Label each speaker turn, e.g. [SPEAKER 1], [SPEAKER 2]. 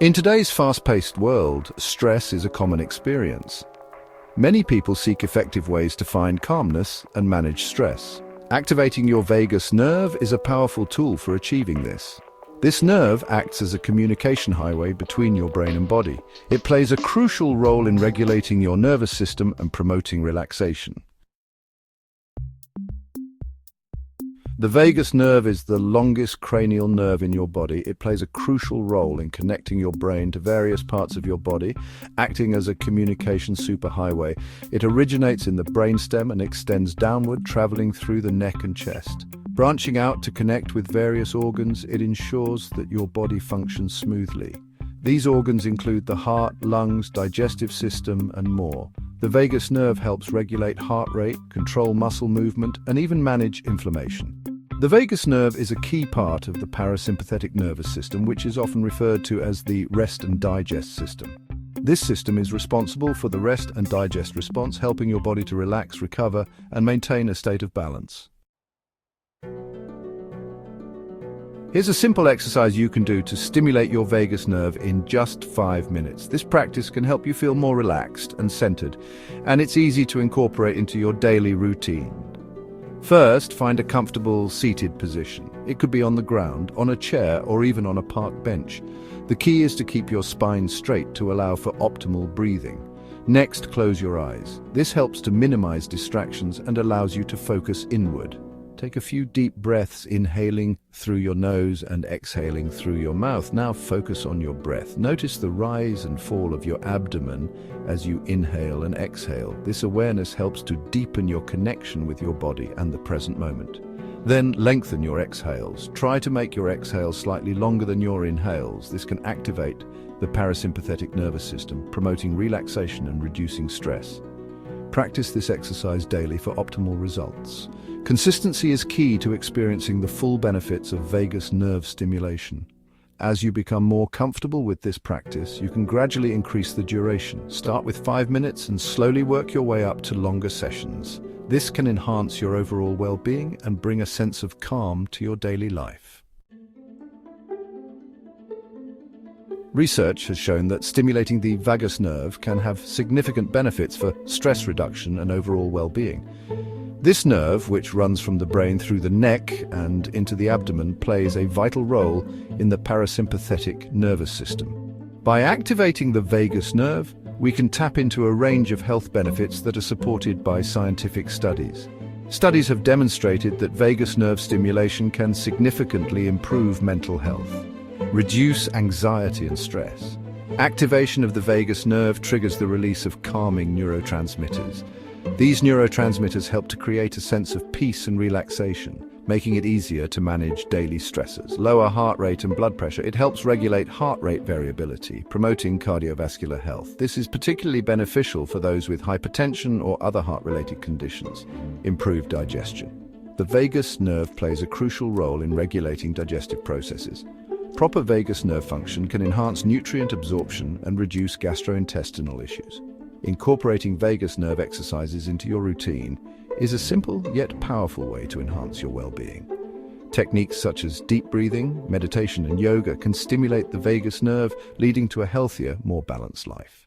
[SPEAKER 1] In today's fast-paced world, stress is a common experience. Many people seek effective ways to find calmness and manage stress. Activating your vagus nerve is a powerful tool for achieving this. This nerve acts as a communication highway between your brain and body. It plays a crucial role in regulating your nervous system and promoting relaxation. The vagus nerve is the longest cranial nerve in your body. It plays a crucial role in connecting your brain to various parts of your body, acting as a communication superhighway. It originates in the brainstem and extends downward, traveling through the neck and chest. Branching out to connect with various organs, it ensures that your body functions smoothly. These organs include the heart, lungs, digestive system, and more. The vagus nerve helps regulate heart rate, control muscle movement, and even manage inflammation. The vagus nerve is a key part of the parasympathetic nervous system, which is often referred to as the rest and digest system. This system is responsible for the rest and digest response, helping your body to relax, recover, and maintain a state of balance. Here's a simple exercise you can do to stimulate your vagus nerve in just 5 minutes. This practice can help you feel more relaxed and centered, and it's easy to incorporate into your daily routine. First, find a comfortable seated position. It could be on the ground, on a chair, or even on a park bench. The key is to keep your spine straight to allow for optimal breathing. Next, close your eyes. This helps to minimize distractions and allows you to focus inward. Take a few deep breaths, inhaling through your nose and exhaling through your mouth. Now focus on your breath. Notice the rise and fall of your abdomen as you inhale and exhale. This awareness helps to deepen your connection with your body and the present moment. Then lengthen your exhales. Try to make your exhales slightly longer than your inhales. This can activate the parasympathetic nervous system, promoting relaxation and reducing stress. Practice this exercise daily for optimal results. Consistency is key to experiencing the full benefits of vagus nerve stimulation. As you become more comfortable with this practice, you can gradually increase the duration. Start with 5 minutes and slowly work your way up to longer sessions. This can enhance your overall well-being and bring a sense of calm to your daily life. Research has shown that stimulating the vagus nerve can have significant benefits for stress reduction and overall well-being. This nerve, which runs from the brain through the neck and into the abdomen, plays a vital role in the parasympathetic nervous system. By activating the vagus nerve, we can tap into a range of health benefits that are supported by scientific studies. Studies have demonstrated that vagus nerve stimulation can significantly improve mental health, reduce anxiety and stress. Activation of the vagus nerve triggers the release of calming neurotransmitters. These neurotransmitters help to create a sense of peace and relaxation, making it easier to manage daily stressors. Lower heart rate and blood pressure. It helps regulate heart rate variability, promoting cardiovascular health. This is particularly beneficial for those with hypertension or other heart-related conditions. Improved digestion. The vagus nerve plays a crucial role in regulating digestive processes. Proper vagus nerve function can enhance nutrient absorption and reduce gastrointestinal issues. Incorporating vagus nerve exercises into your routine is a simple yet powerful way to enhance your well-being. Techniques such as deep breathing, meditation, and yoga can stimulate the vagus nerve, leading to a healthier, more balanced life.